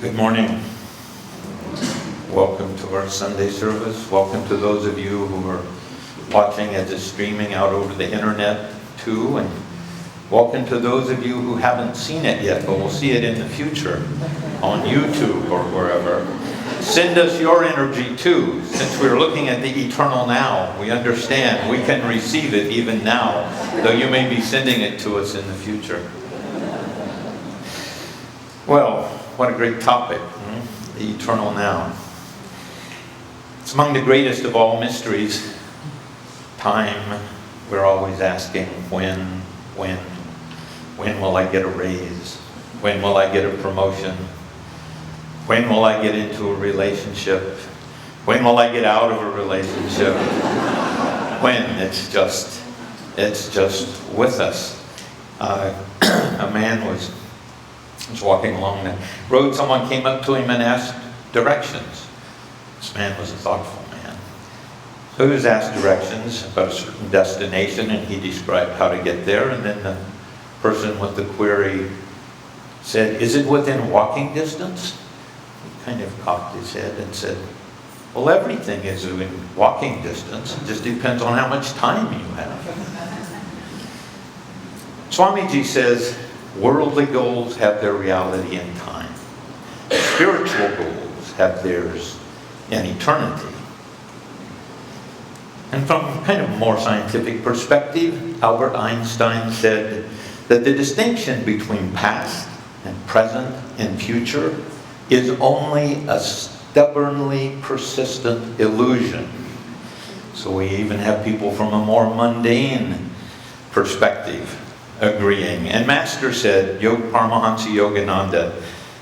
Good morning. Welcome to our Sunday service. Welcome to those of you who are watching as it's streaming out over the internet too. And welcome to those of you who haven't seen it yet, but will see it in the future on YouTube or wherever. Send us your energy too. Since we're looking at the eternal now, we understand we can receive it even now, though you may be sending it to us in the future. Well, what a great topic, the eternal now. It's among the greatest of all mysteries. Time, we're always asking, when will I get a raise? When will I get a promotion? When will I get into a relationship? When will I get out of a relationship? When? It's just with us. A man was walking along the road. Someone came up to him and asked directions. This man was a thoughtful man. So he was asked directions about a certain destination, and he described how to get there. And then the person with the query said, "Is it within walking distance?" He kind of cocked his head and said, "Well, everything is within walking distance. It just depends on how much time you have." Swamiji says, worldly goals have their reality in time. Spiritual goals have theirs in eternity. And from kind of a more scientific perspective, Albert Einstein said that the distinction between past and present and future is only a stubbornly persistent illusion. So we even have people from a more mundane perspective agreeing. And Master said, Paramhansa Yogananda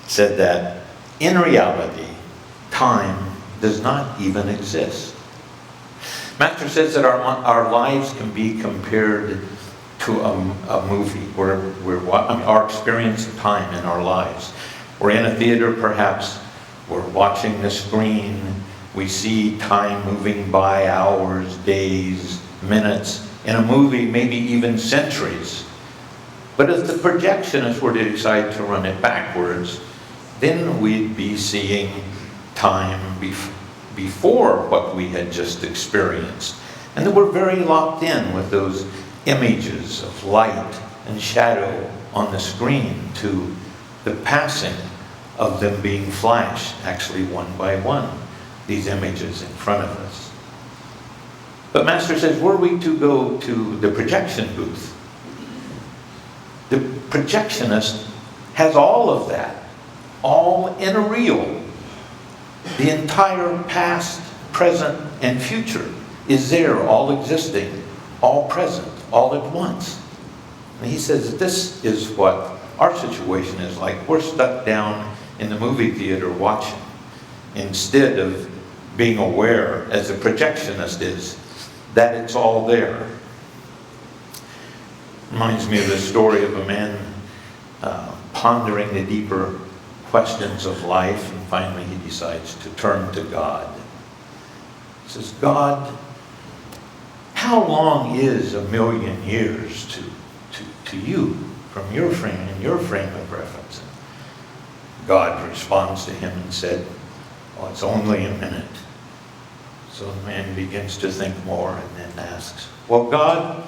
said that in reality, time does not even exist. Master says that our lives can be compared to a movie where our experience of time in our lives. We're in a theater perhaps, we're watching the screen, we see time moving by, hours, days, minutes. In a movie, maybe even centuries. But if the projectionist were to decide to run it backwards, then we'd be seeing time before what we had just experienced. And then we're very locked in with those images of light and shadow on the screen to the passing of them being flashed, actually one by one, these images in front of us. But Master says, were we to go to the projection booth, the projectionist has all of that, all in a reel. The entire past, present, and future is there, all existing, all present, all at once. And he says that this is what our situation is like. We're stuck down in the movie theater watching, instead of being aware, as the projectionist is, that it's all there. Reminds me of the story of a man pondering the deeper questions of life, and finally he decides to turn to God. He says, "God, how long is 1,000,000 years to you from your frame of reference?" God responds to him and said, "Oh, it's only a minute." So the man begins to think more and then asks, "Well, God,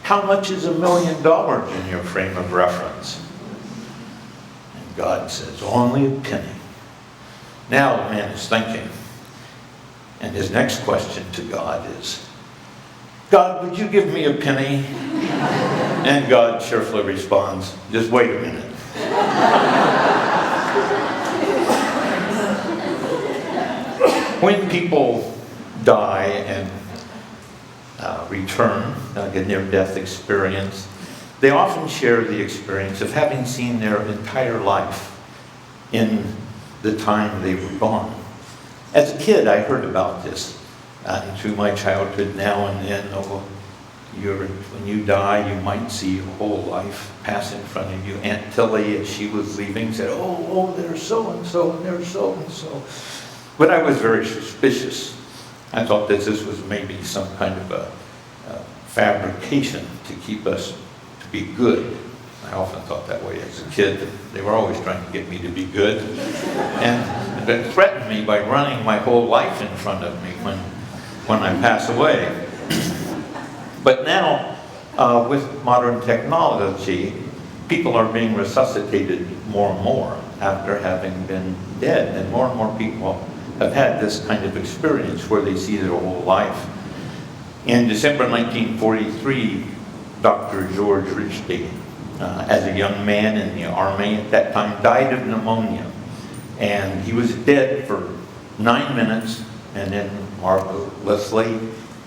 how much is $1,000,000 in your frame of reference?" And God says, "Only a penny." Now the man is thinking. And his next question to God is, "God, would you give me a penny?" And God cheerfully responds, "Just wait a minute." When people die and return in their death experience, they often share the experience of having seen their entire life in the time they were gone. As a kid, I heard about this through my childhood. Now and then, when you die, you might see your whole life pass in front of you. Aunt Tilly, as she was leaving, said, oh, there's so-and-so, and there's so-and-so. But I was very suspicious. I thought that this was maybe some kind of a fabrication to keep us to be good. I often thought that way as a kid. They were always trying to get me to be good. And they threatened me by running my whole life in front of me when I pass away. But now, with modern technology, people are being resuscitated more and more after having been dead. And more people have had this kind of experience where they see their whole life. In December 1943, Dr. George Richley, as a young man in the Army at that time, died of pneumonia. And he was dead for 9 minutes, and then marvelously,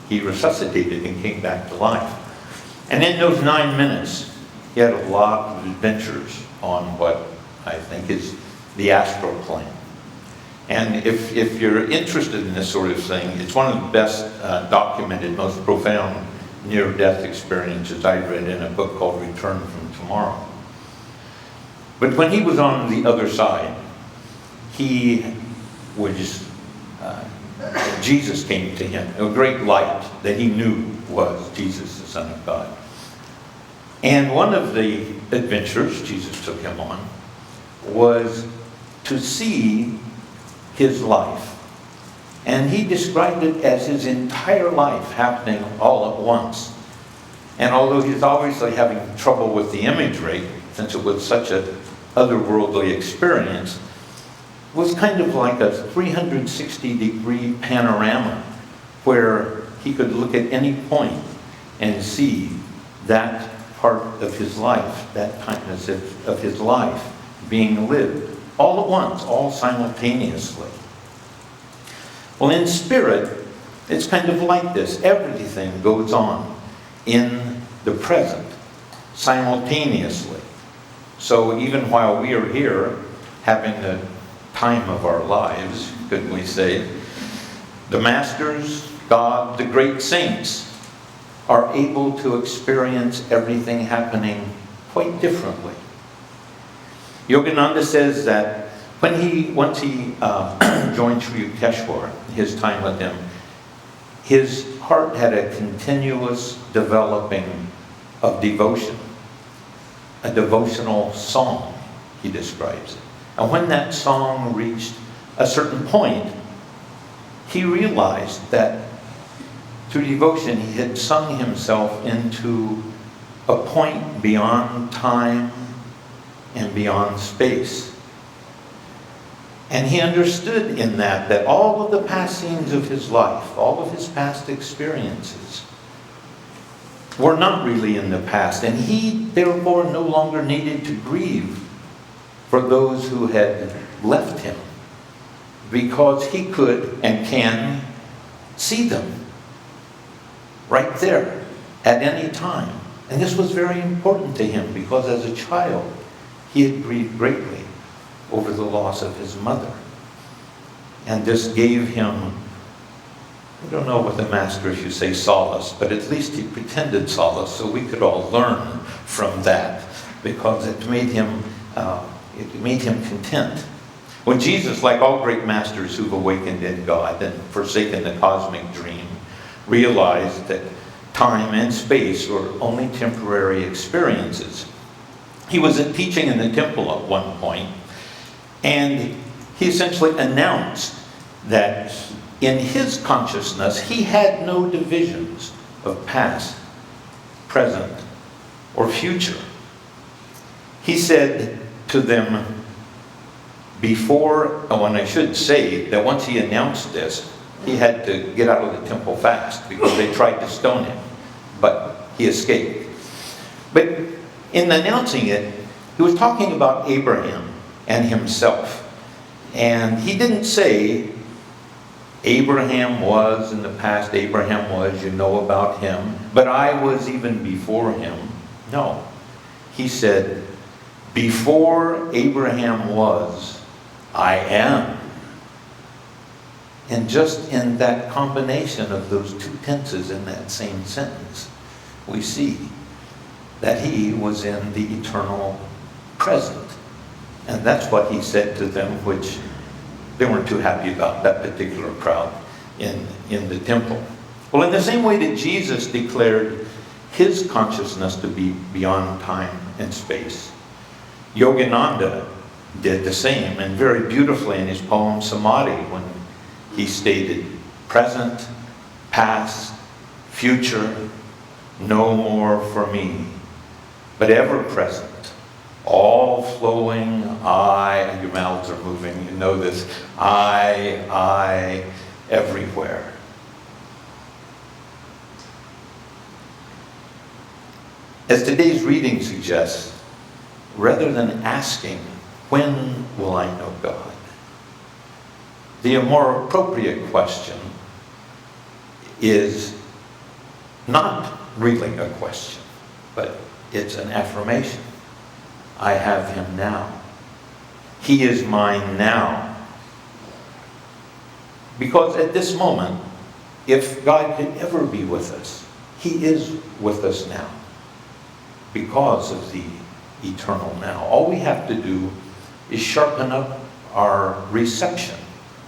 he resuscitated and came back to life. And in those 9 minutes, he had a lot of adventures on what I think is the astral plane. And if you're interested in this sort of thing, it's one of the best documented, most profound near-death experiences I read in a book called Return from Tomorrow. But when he was on the other side, he was, Jesus came to him, a great light that he knew was Jesus, the Son of God. And one of the adventures Jesus took him on was to see his life. And he described it as his entire life happening all at once. And although he's obviously having trouble with the imagery, since it was such an otherworldly experience, it was kind of like a 360-degree panorama where he could look at any point and see that part of his life, that time of his life being lived all at once, all simultaneously. Well, in spirit, it's kind of like this. Everything goes on in the present, simultaneously. So even while we are here, having the time of our lives, could we say, the masters, God, the great saints, are able to experience everything happening quite differently. Yogananda says that once he joined Sri Yukteswar, his time with him, his heart had a continuous developing of devotion, a devotional song, he describes it. And when that song reached a certain point, he realized that through devotion he had sung himself into a point beyond time and beyond space. And he understood in that all of the past scenes of his life, all of his past experiences, were not really in the past. And he, therefore, no longer needed to grieve for those who had left him, because he could and can see them right there at any time. And this was very important to him, because as a child, he had grieved greatly over the loss of his mother. And this gave him, I don't know what the master, if you say solace, but at least he pretended solace so we could all learn from that, because it made him content. When Jesus, like all great masters who've awakened in God and forsaken the cosmic dream, realized that time and space were only temporary experiences, he was teaching in the temple at one point, and he essentially announced that in his consciousness he had no divisions of past, present, or future. He said to them when I should say that once he announced this, he had to get out of the temple fast because they tried to stone him, but he escaped. But in announcing it, he was talking about Abraham and himself. And he didn't say, Abraham was in the past, Abraham was, you know about him, but I was even before him. No. He said, before Abraham was, I am. And just in that combination of those two tenses in that same sentence, we see that he was in the eternal present. And that's what he said to them, which they weren't too happy about, that particular crowd in the temple. Well, in the same way that Jesus declared his consciousness to be beyond time and space. Yogananda did the same, and very beautifully in his poem Samadhi, when he stated, present, past, future, no more for me, but ever present, all flowing, I, your mouths are moving, you know this, I, everywhere. As today's reading suggests, rather than asking, when will I know God? The more appropriate question is not really a question, but it's an affirmation. I have him now. He is mine now. Because at this moment, if God could ever be with us, he is with us now. Because of the eternal now. All we have to do is sharpen up our reception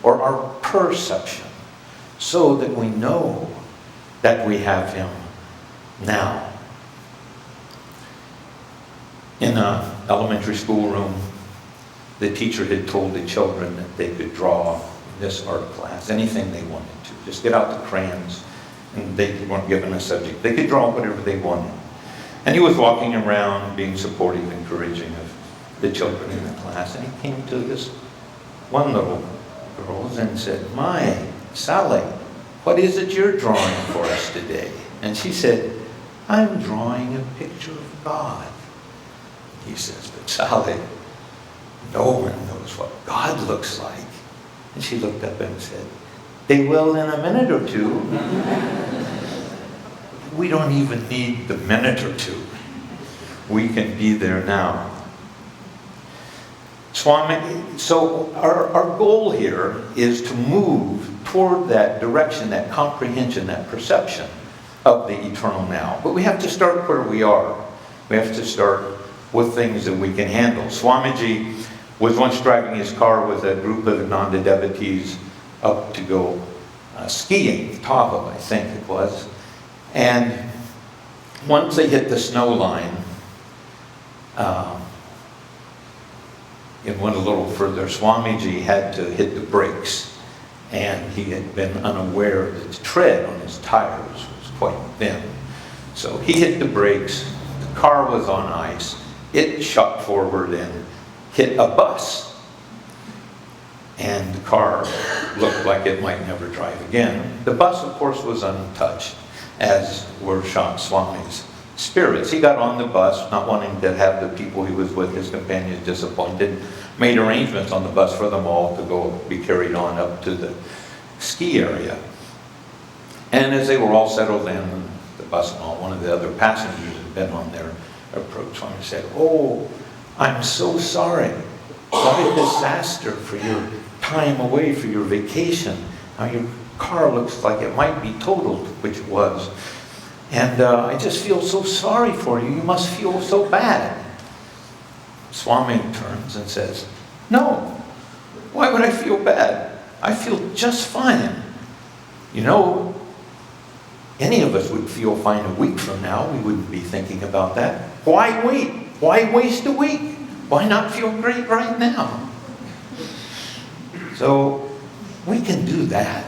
or our perception so that we know that we have him now. In an elementary school room, the teacher had told the children that they could draw in this art class anything they wanted to. Just get out the crayons, and they weren't given a subject. They could draw whatever they wanted. And he was walking around being supportive, encouraging of the children in the class. And he came to this one little girl and said, "My, Sally, what is it you're drawing for us today?" And she said, "I'm drawing a picture of God." He says, "But Sally, no one knows what God looks like." And she looked up and said, "They will in a minute or two." We don't even need the minute or two. We can be there now. Swami, so our goal here is to move toward that direction, that comprehension, that perception of the eternal now. But we have to start where we are. We have to start with things that we can handle. Swamiji was once driving his car with a group of Ananda devotees up to go skiing, Tahoe, I think it was. And once they hit the snow line, it went a little further. Swamiji had to hit the brakes, and he had been unaware that the tread on his tires was quite thin. So he hit the brakes, the car was on ice, it shot forward and hit a bus. And the car looked like it might never drive again. The bus, of course, was untouched, as were shot Swami's spirits. He got on the bus, not wanting to have the people he was with, his companions, disappointed, made arrangements on the bus for them all to go be carried on up to the ski area. And as they were all settled in, the bus and all, one of the other passengers had been on their approach. Swami said, "Oh, I'm so sorry. What a disaster for your time away, for your vacation. Now your car looks like it might be totaled," which it was. "And I just feel so sorry for you. You must feel so bad." Swami turns and says, "No, why would I feel bad? I feel just fine. You know, any of us would feel fine a week from now. We wouldn't be thinking about that. Why wait? Why waste a week? Why not feel great right now?" So we can do that.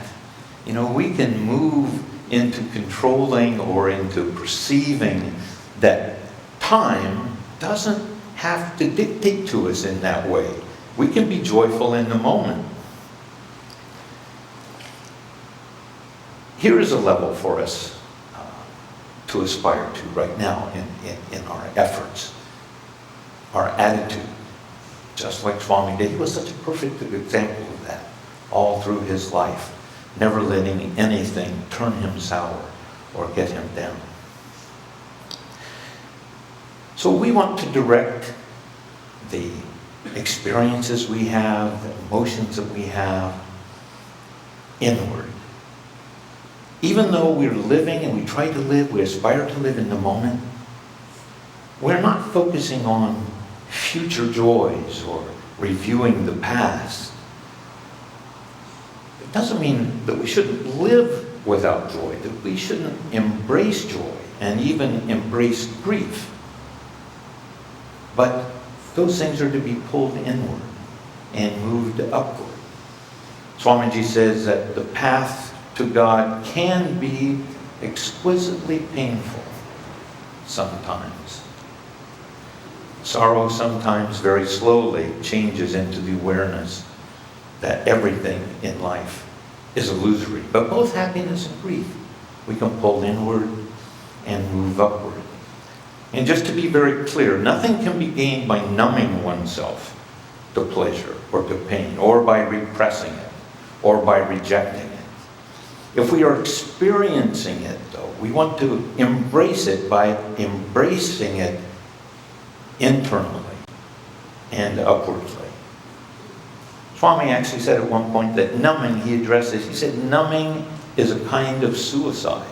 You know, we can move into controlling or into perceiving that time doesn't have to dictate to us in that way. We can be joyful in the moment. Here is a level for us to aspire to right now in our efforts, our attitude. Just like Swami did, he was such a perfect example of that all through his life, never letting anything turn him sour or get him down. So we want to direct the experiences we have, the emotions that we have, inward. Even though we're living and we try to live, we aspire to live in the moment, we're not focusing on future joys or reviewing the past. It doesn't mean that we shouldn't live without joy, that we shouldn't embrace joy and even embrace grief. But those things are to be pulled inward and moved upward. Swamiji says that the path to God can be exquisitely painful sometimes. Sorrow sometimes very slowly changes into the awareness that everything in life is illusory. But both happiness and grief we can pull inward and move upward. And just to be very clear, nothing can be gained by numbing oneself to pleasure or to pain, or by repressing it, or by rejecting it. If we are experiencing it, though, we want to embrace it by embracing it internally and upwardly. Swami actually said at one point that numbing, he addressed this, he said, numbing is a kind of suicide.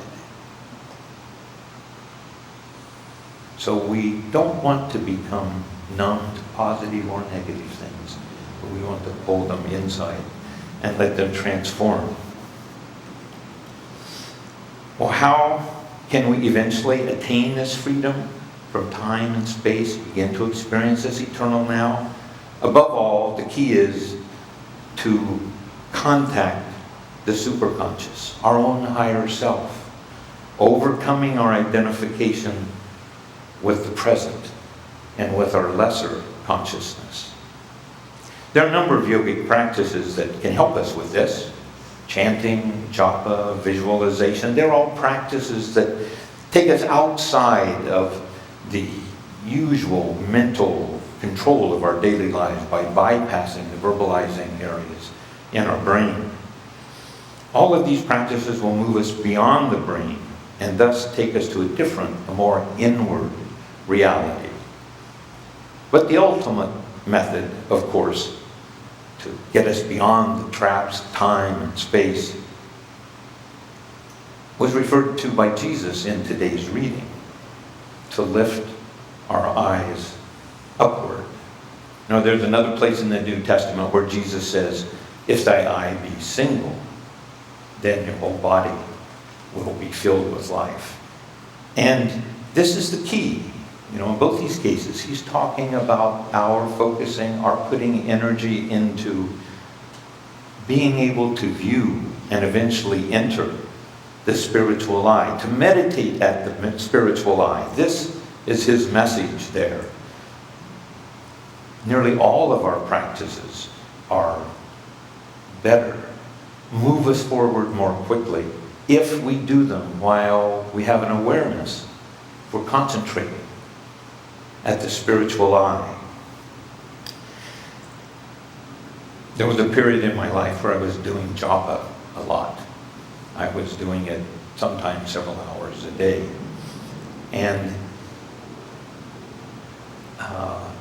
So we don't want to become numb to positive or negative things, but we want to hold them inside and let them transform. Well, how can we eventually attain this freedom from time and space, begin to experience this eternal now? Above all, the key is to contact the superconscious, our own higher self, overcoming our identification with the present and with our lesser consciousness. There are a number of yogic practices that can help us with this. Chanting, japa, visualization, they're all practices that take us outside of the usual mental control of our daily lives by bypassing the verbalizing areas in our brain. All of these practices will move us beyond the brain and thus take us to a different, a more inward reality. But the ultimate method, of course, to get us beyond the traps of time and space was referred to by Jesus in today's reading, to lift our eyes upward. Now there's another place in the New Testament where Jesus says, if thy eye be single, then your whole body will be filled with life. And this is the key. You know, in both these cases, he's talking about our focusing, our putting energy into being able to view and eventually enter the spiritual eye, to meditate at the spiritual eye. This is his message there. Nearly all of our practices are better, move us forward more quickly, if we do them while we have an awareness. We're concentrating at the spiritual eye. There was a period in my life where I was doing japa a lot. I was doing it sometimes several hours a day. And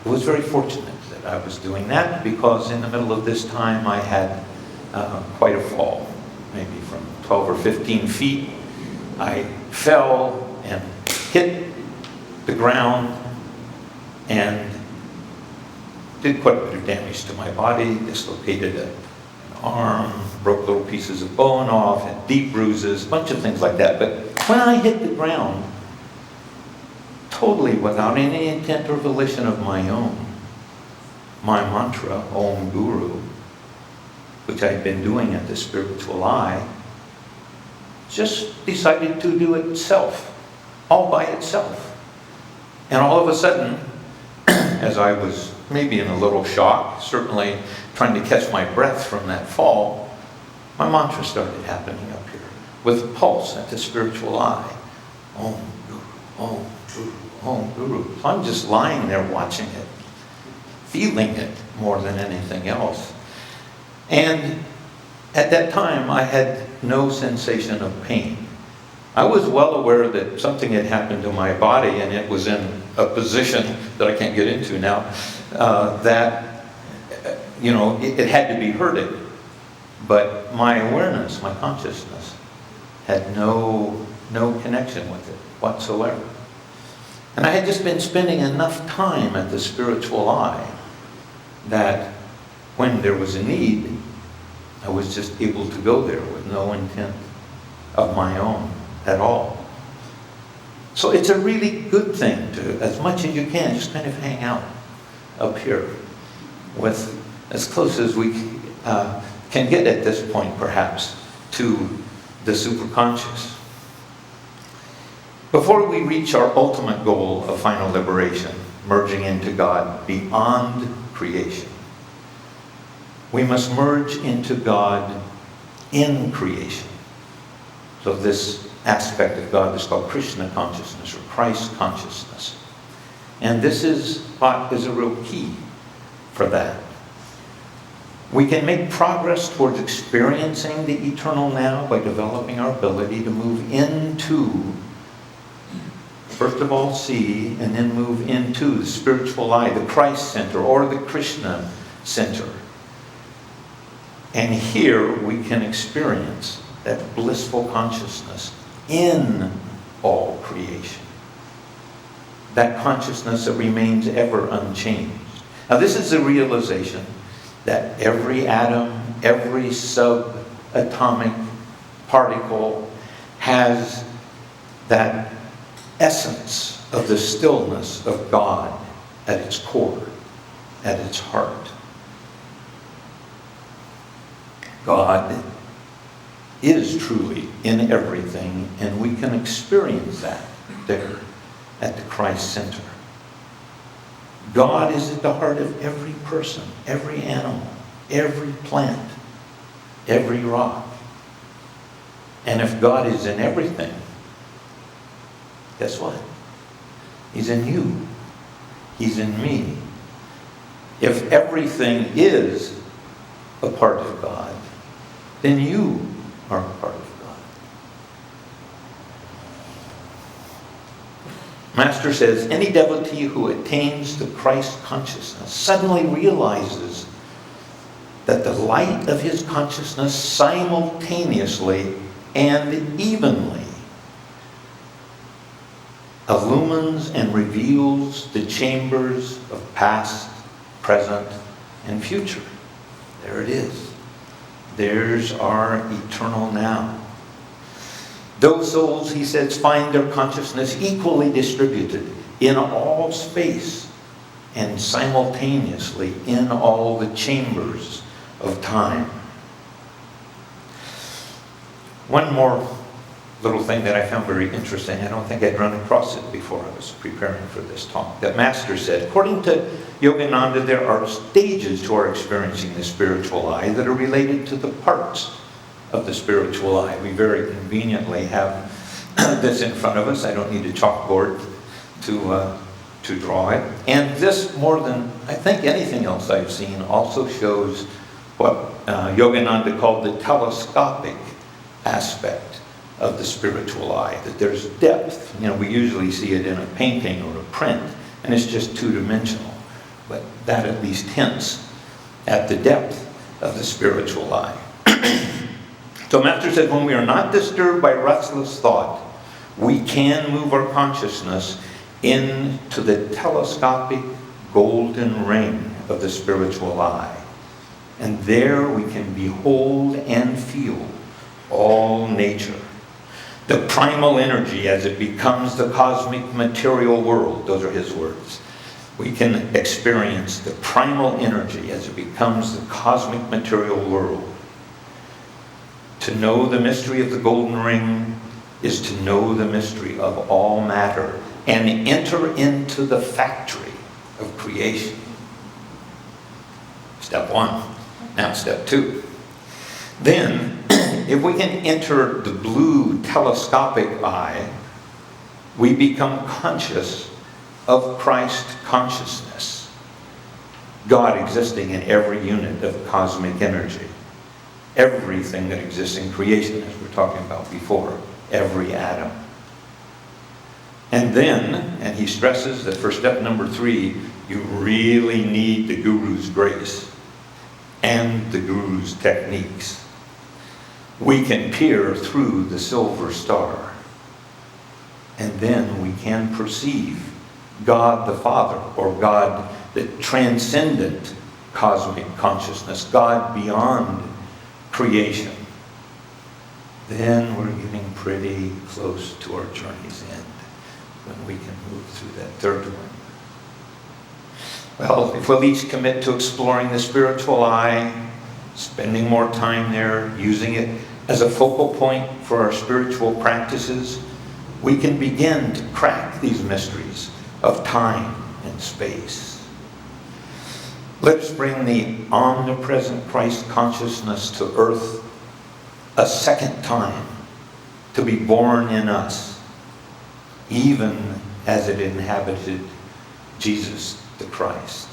it was very fortunate that I was doing that, because in the middle of this time I had quite a fall, maybe from 12 or 15 feet. I fell and hit the ground and did quite a bit of damage to my body, dislocated an arm, broke little pieces of bone off, had deep bruises, a bunch of things like that. But when I hit the ground, totally without any intent or volition of my own, my mantra, Om Guru, which I'd been doing at the spiritual eye, just decided to do it itself, all by itself. And all of a sudden, as I was maybe in a little shock, certainly trying to catch my breath from that fall, my mantra started happening up here with a pulse at the spiritual eye. Om Guru, Om Guru, Om Guru. So I'm just lying there watching it, feeling it more than anything else. And at that time, I had no sensation of pain. I was well aware that something had happened to my body, and it was in a position that I can't get into now, that, you know, it had to be hurted. But my awareness, my consciousness, had no connection with it whatsoever. And I had just been spending enough time at the spiritual eye that when there was a need, I was just able to go there with no intent of my own at all. So it's a really good thing to, as much as you can, just kind of hang out up here with as close as we can get at this point, perhaps, to the superconscious. Before we reach our ultimate goal of final liberation, merging into God beyond creation, we must merge into God in creation. So this aspect of God is called Krishna consciousness or Christ consciousness. And this is what is a real key for that. We can make progress towards experiencing the eternal now by developing our ability to move into, first of all, see, and then move into the spiritual eye, the Christ center, or the Krishna center. And here we can experience that blissful consciousness in all creation. That consciousness that remains ever unchanged. Now this is the realization that every atom, every subatomic particle has that essence of the stillness of God at its core, at its heart. God is truly in everything, and we can experience that there at the Christ center. God is at the heart of every person, every animal, every plant, every rock. And if God is in everything, guess what? He's in you. He's in me. If everything is a part of God, then you are a part of God. Master says, any devotee who attains to Christ consciousness suddenly realizes that the light of his consciousness simultaneously and evenly illumines and reveals the chambers of past, present, and future. There it is. There's our eternal now. Those souls, he says, find their consciousness equally distributed in all space and simultaneously in all the chambers of time. One more little thing that I found very interesting. I don't think I'd run across it before I was preparing for this talk. That Master said, according to Yogananda, there are stages to our experiencing the spiritual eye that are related to the parts of the spiritual eye. We very conveniently have this in front of us. I don't need a chalkboard to draw it. And this, more than I think anything else I've seen, also shows what Yogananda called the telescopic aspect of the spiritual eye, that there's depth. You know, we usually see it in a painting or a print, and it's just two-dimensional. But that at least hints at the depth of the spiritual eye. So Master said, when we are not disturbed by restless thought, we can move our consciousness into the telescopic golden ring of the spiritual eye. And there we can behold and feel all nature. The primal energy as it becomes the cosmic material world. Those are his words. We can experience the primal energy as it becomes the cosmic material world. To know the mystery of the golden ring is to know the mystery of all matter and enter into the factory of creation. Step one. Now step two. Then, if we can enter the blue telescopic eye, we become conscious of Christ consciousness. God existing in every unit of cosmic energy. Everything that exists in creation, as we were talking about before. Every atom. And then, and he stresses that for step number 3, you really need the Guru's grace and the Guru's techniques. We can peer through the silver star. And then we can perceive God the Father, or God, the transcendent cosmic consciousness, God beyond creation. Then we're getting pretty close to our journey's end when we can move through that third one. Well, if we'll each commit to exploring the spiritual eye, spending more time there, using it as a focal point for our spiritual practices, we can begin to crack these mysteries of time and space. Let's bring the omnipresent Christ consciousness to earth a second time, to be born in us, even as it inhabited Jesus the Christ.